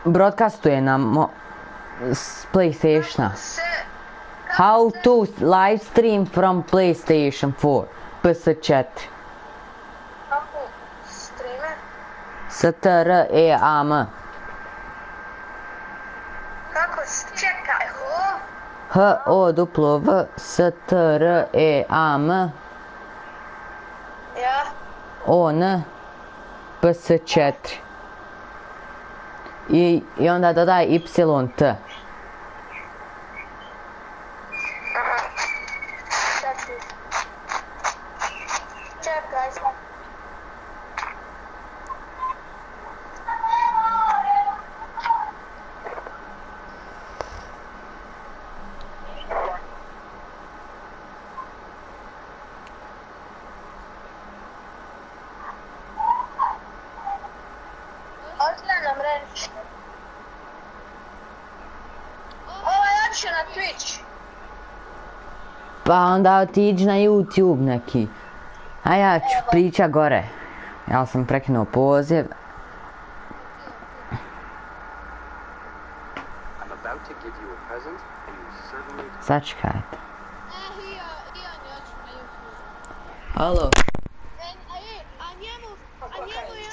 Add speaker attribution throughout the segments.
Speaker 1: broadcastuje na PlayStationa. How to live stream from PlayStation 4, PS4.
Speaker 2: Kako streamer?
Speaker 1: STREAM.
Speaker 2: Kako, čekaj,
Speaker 1: HOW STREAM.
Speaker 2: Ja.
Speaker 1: On PS4. I onda dodaj YT.
Speaker 2: Aha. Čekaj. Otvara mrežu. Hoću na Twitch.
Speaker 1: Pa onda otiđi na YouTube neki. A ja ću priča gore. Ja sam prekinuo poziv. Sačekajte. Halo.
Speaker 3: A njemu je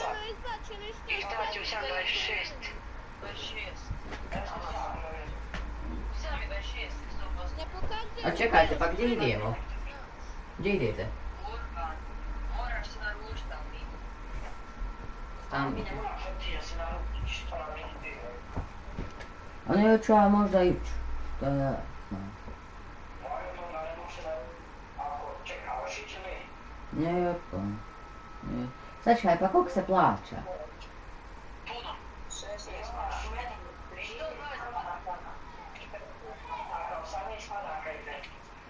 Speaker 3: ono izbačeno isto.
Speaker 2: I šta ću sam 26? 26.
Speaker 3: Ne pokazuje.
Speaker 1: A čekajte, pa gdje idemo? Gdje idete?
Speaker 2: Moraš se naručiti, ali mi.
Speaker 1: Tamo.
Speaker 2: Mi ne moraš ti da se naručiš, to nam je.
Speaker 1: A ne, ću ja možda ići. Da ja znam. Ne, pa. Ne. Sačekaj, pa koliko se plaća?
Speaker 2: Puno. 16.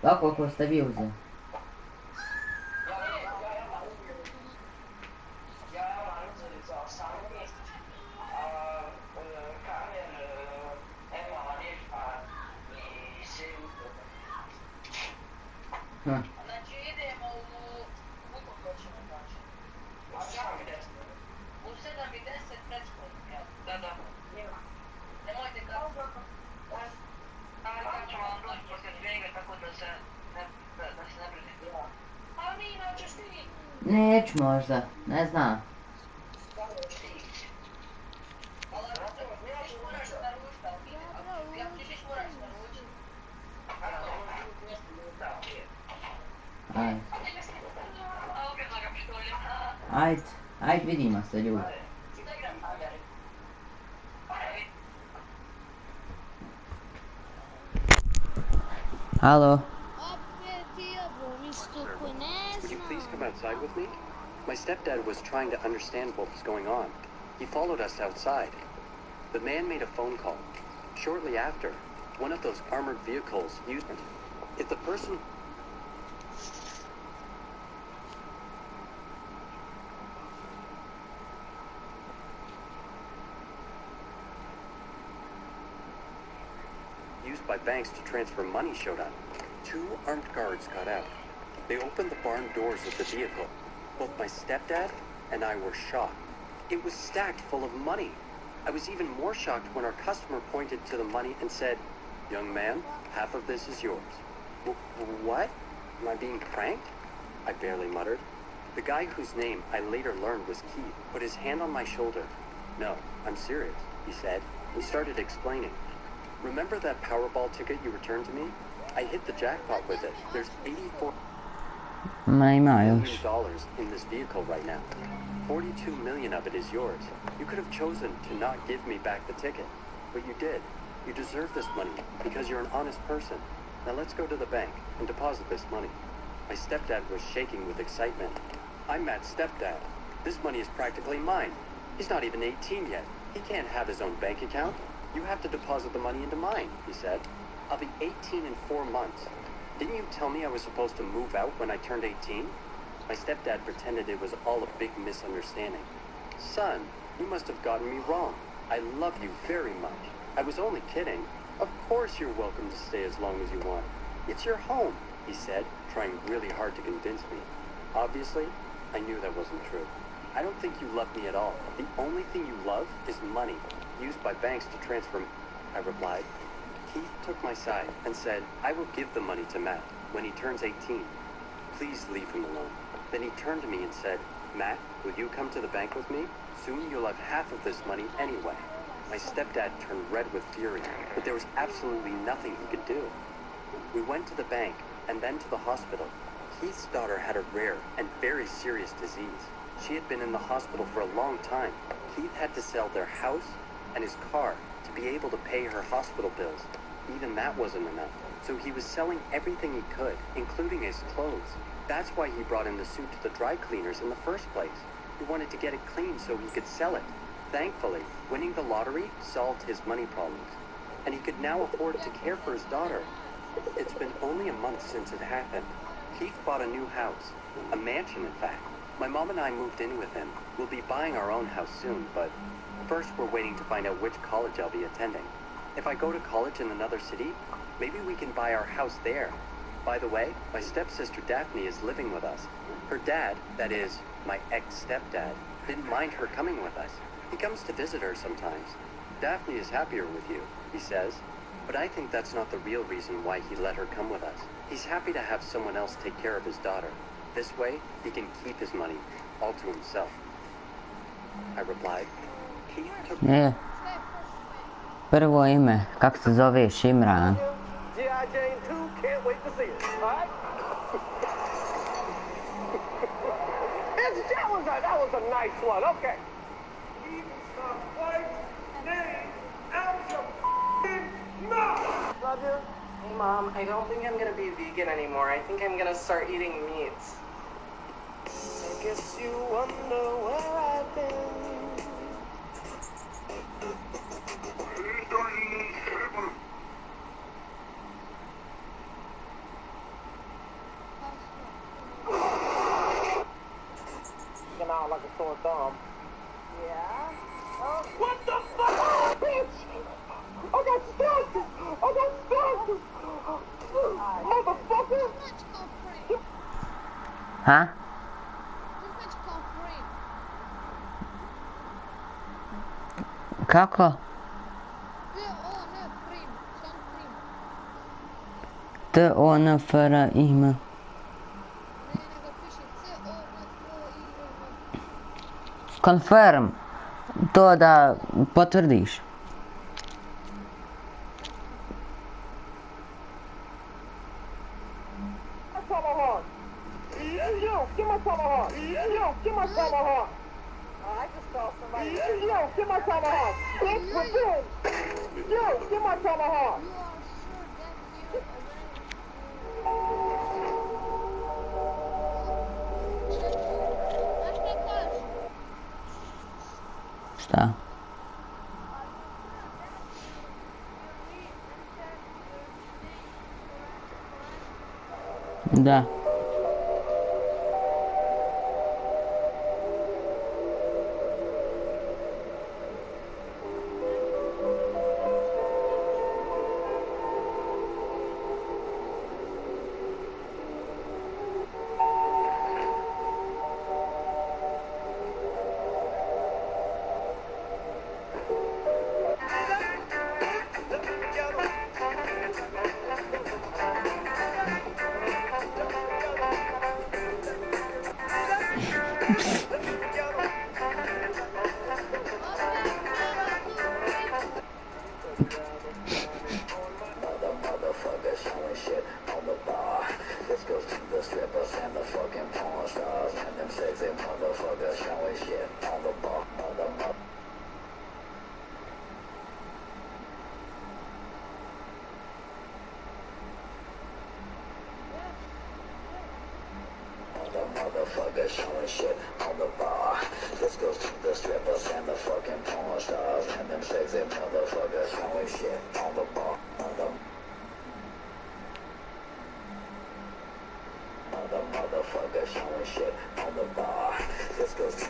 Speaker 1: Pa koliko ste vi uzeli?
Speaker 2: Znači idemo u koliko ćemo znači? U 7 i 10 predškolnika. Da. Nemojte kako. Ali kako ćemo vam doći poslije svega tako da se ne brinete. A mi inače stići.
Speaker 1: Neću možda, ne znam. Ajde, vidimo se ljudi. Halo.
Speaker 4: Would you please come outside with me? My stepdad was trying to understand what was going on. He followed us outside. The man made a phone call. Shortly after, one of those armored vehicles used it. If the person used by banks to transfer money showed up. 2 armed guards got out. They opened the barn doors of the vehicle. Both my stepdad and I were shocked. It was stacked full of money. I was even more shocked when our customer pointed to the money and said, "Young man, half of this is yours." What? Am I being pranked? I barely muttered. The guy whose name I later learned was Keith put his hand on my shoulder. "No, I'm serious," he said. He started explaining. "Remember that Powerball ticket you returned to me? I hit the jackpot with it. There's $84 million in this vehicle right now. 42 million of it is yours. You could have chosen to not give me back the ticket, but you did. You deserve this money because you're an honest person. Now let's go to the bank and deposit this money." My stepdad was shaking with excitement. "I'm Matt's stepdad. This money is practically mine. He's not even 18 yet. He can't have his own bank account. You have to deposit the money into mine," he said. "I'll be 18 in 4 months. Didn't you tell me I was supposed to move out when I turned 18? My stepdad pretended it was all a big misunderstanding. "Son, you must have gotten me wrong. I love you very much. I was only kidding. Of course you're welcome to stay as long as you want. It's your home," he said, trying really hard to convince me. Obviously, I knew that wasn't true. "I don't think you love me at all. The only thing you love is money. used by banks to transfer. I replied. Keith took my side and said, I will give the money to Matt when he turns 18. Please leave him alone. Then he turned to me and said, Matt, will you come to the bank with me? Soon you'll have half of this money anyway. My stepdad turned red with fury, but there was absolutely nothing he could do. We went to the bank and then to the hospital. Keith's daughter had a rare and very serious disease. She had been in the hospital for a long time. Keith had to sell their house and his car to be able to pay her hospital bills. Even that wasn't enough. So he was selling everything he could, including his clothes. That's why he brought in the suit to the dry cleaners in the first place. He wanted to get it clean so he could sell it. Thankfully, winning the lottery solved his money problems, and he could now afford to care for his daughter. It's been only a month since it happened. Keith bought a new house, a mansion in fact. My mom and I moved in with him. We'll be buying our own house soon, but first we're waiting to find out which college I'll be attending. If I go to college in another city, maybe we can buy our house there. By the way, my stepsister Daphne is living with us. Her dad, that is, my ex-stepdad, didn't mind her coming with us. He comes to visit her sometimes. Daphne is happier with you, he says, but I think that's not the real reason why he let her come with us. He's happy to have someone else take care of his daughter. This way, he can keep his money all to himself. I replied. Keith took...
Speaker 1: Je. Prvo ime, kako se zoveš, Imran?
Speaker 5: G.I. Jane 2, can't wait to see it. All right? That was a nice one. Okay. Keep the white name out your mouth.
Speaker 6: Love you. Hey, Mom, I don't think I'm gonna be vegan anymore. I think I'm gonna start eating meats.
Speaker 5: I guess you wonder where I've been. Came out like a sore thumb.
Speaker 3: Yeah?
Speaker 5: What the fuck, bitch? I got stuck! I got stuck! Motherfucker!
Speaker 1: Ha? Kako? T-O-N-F-R-I-M. Confirm. To da potvrdiš.
Speaker 5: Tomahawk! Yo, get my tomahawk! Yo, get my tomahawk!
Speaker 6: I just saw somebody.
Speaker 5: Yo, get my tomahawk! Bitch, revenge! Yo, get my tomahawk!
Speaker 1: Šta? Da.
Speaker 7: Motherfuckers showing shit on the bar. This goes to the strippers and the fucking porn stars and them sexy motherfuckers showing shit on the bar. Motherfuckers showing shit on the bar. This goes to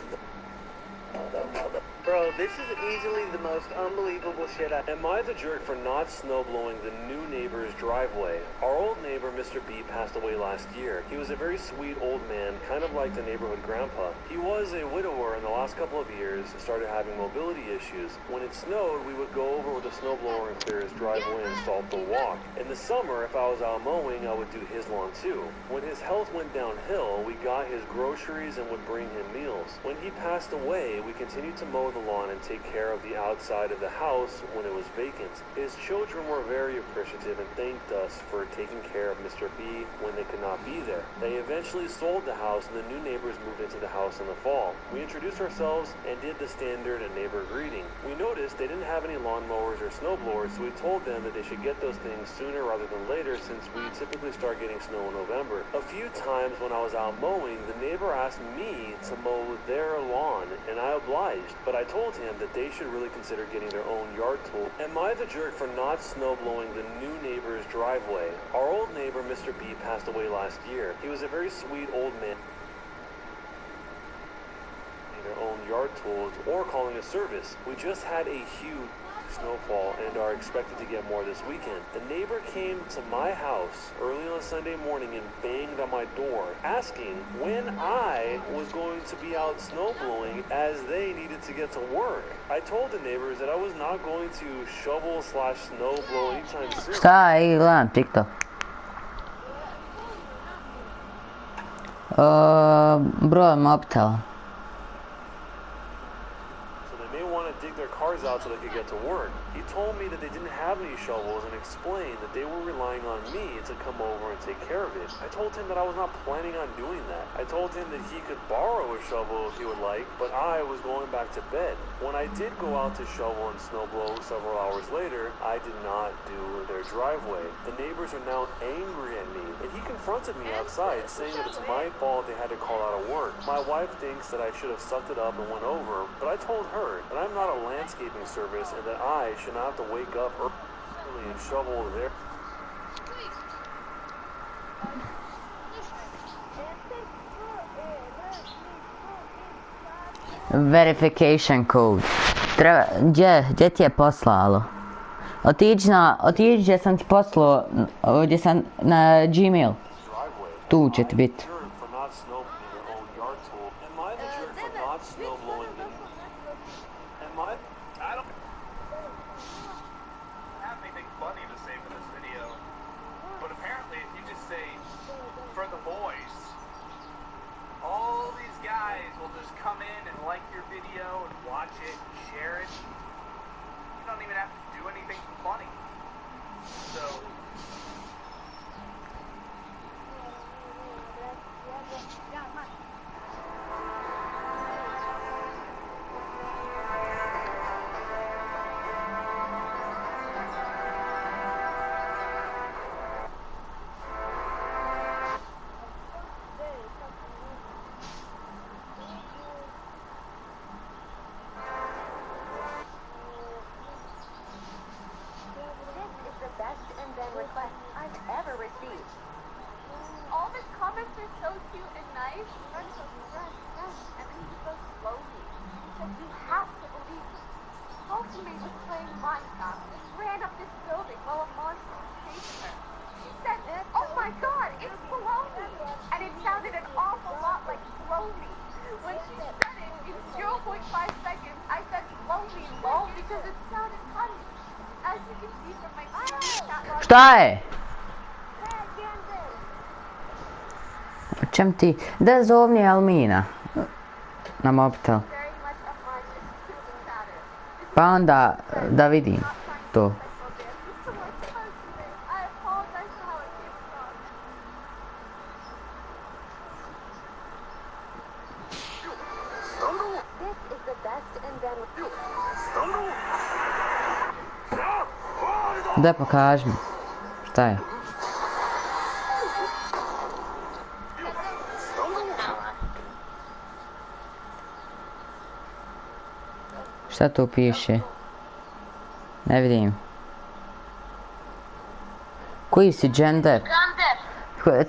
Speaker 7: the mother.
Speaker 8: Bro, this is easily the most unbelievable shit I... Am I the jerk for not snowblowing the new neighbor's driveway? Our old neighbor, Mr. B, passed away last year. He was a very sweet old man, kind of like the neighborhood grandpa. He was a widower in the last couple of years, started having mobility issues. When it snowed, we would go over with a snowblower and clear his driveway and salt the walk. In the summer, if I was out mowing, I would do his lawn too. When his health went downhill, we got his groceries and would bring him meals. When he passed away, we continued to mow the lawn and take care of the outside of the house when it was vacant. His children were very appreciative and thanked us for taking care of Mr. B when they could not be there. They eventually sold the house and the new neighbors moved into the house in the fall. We introduced ourselves and did the standard and neighbor greeting. We noticed they didn't have any lawnmowers or snowblowers, so we told them that they should get those things sooner rather than later since we typically start getting snow in November. A few times when I was out mowing, the neighbor asked me to mow their lawn and I obliged, but I told him that they should really consider getting their own yard tool. Am I the jerk for not snowblowing the new neighbor's driveway? Our old neighbor, Mr. B, passed away last year. He was a very sweet old man. Their own yard tools or calling a service. We just had a huge snowfall and are expected to get more this weekend. The neighbor came to my house early on Sunday morning and banged on my door asking when I was going to be out snowblowing as they needed to get to work. I told the neighbors that I was not going to shovel/snowblow anytime soon.
Speaker 1: Šta je, gledam TikTok. Broj mobitela.
Speaker 8: Dig their cars out so they could get to work. He told me that they didn't have any shovels and explained that they were relying on me to come over and take care of it. I told him that I was not planning on doing that. I told him that he could borrow a shovel if he would like, but I was going back to bed. When I did go out to shovel and snowblow several hours later, I did not do their driveway. The neighbors are now angry at me, and he confronted me outside, saying that it's my fault they had to call out of work. My wife thinks that I should have sucked it up and went over, but I told her that I'm not a landscaping service and that I should not have to wake up early and shovel their...
Speaker 1: Verification code. Gdje ti je poslalo? Otiđi gdje sam ti poslao, gdje sam na Gmail. Tu će ti biti. Šta je? O čem ti? Da zovni Almina na mobitel. Pa onda da vidim to. Da pokaži mi. Šta je? Šta tu piše? Ne vidim. Koji si gender?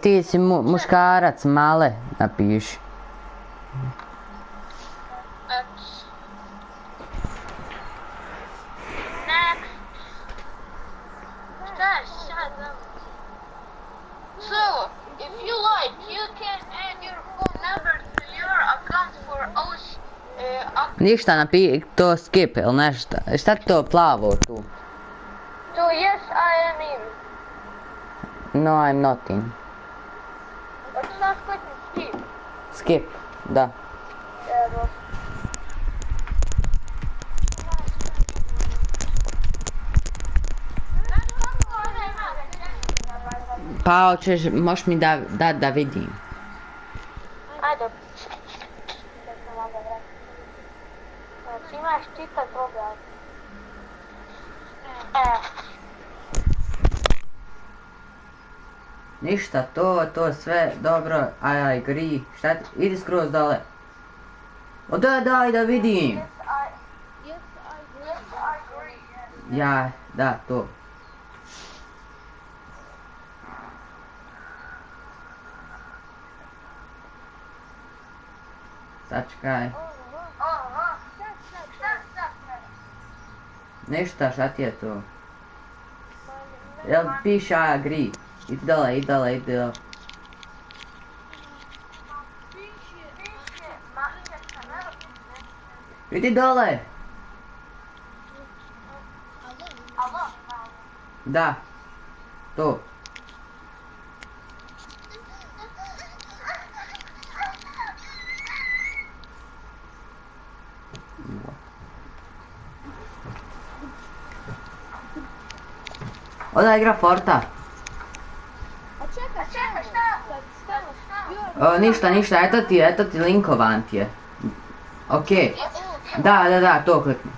Speaker 1: Ti si muškarac, male, napiši. Ništa to skip ili nešto. Šta ti to plavo tu?
Speaker 3: So yes, I am in.
Speaker 1: No, I'm not in.
Speaker 3: But not quick skip.
Speaker 1: Skip, da.
Speaker 3: Evo.
Speaker 1: Pa možeš mi dat da vidim.
Speaker 3: Ajde. Da sam vam vratim. Znači imaš čitat obraz.
Speaker 1: Ništa, to sve dobro, I agree. Šta ti, idi skroz dole. O daj da vidim.
Speaker 3: Yes, I agree.
Speaker 1: Ja, da, to. Sačekaj. Ništa, šta ti je to? Jel piše I agree? Idi dole, idi dole, idi dole. Idi dole! Da. To. Oda igra Forta.
Speaker 3: A čekaj, šta?
Speaker 1: Ništa, eto ti linkovan ti je. Okej. Da, to klikni.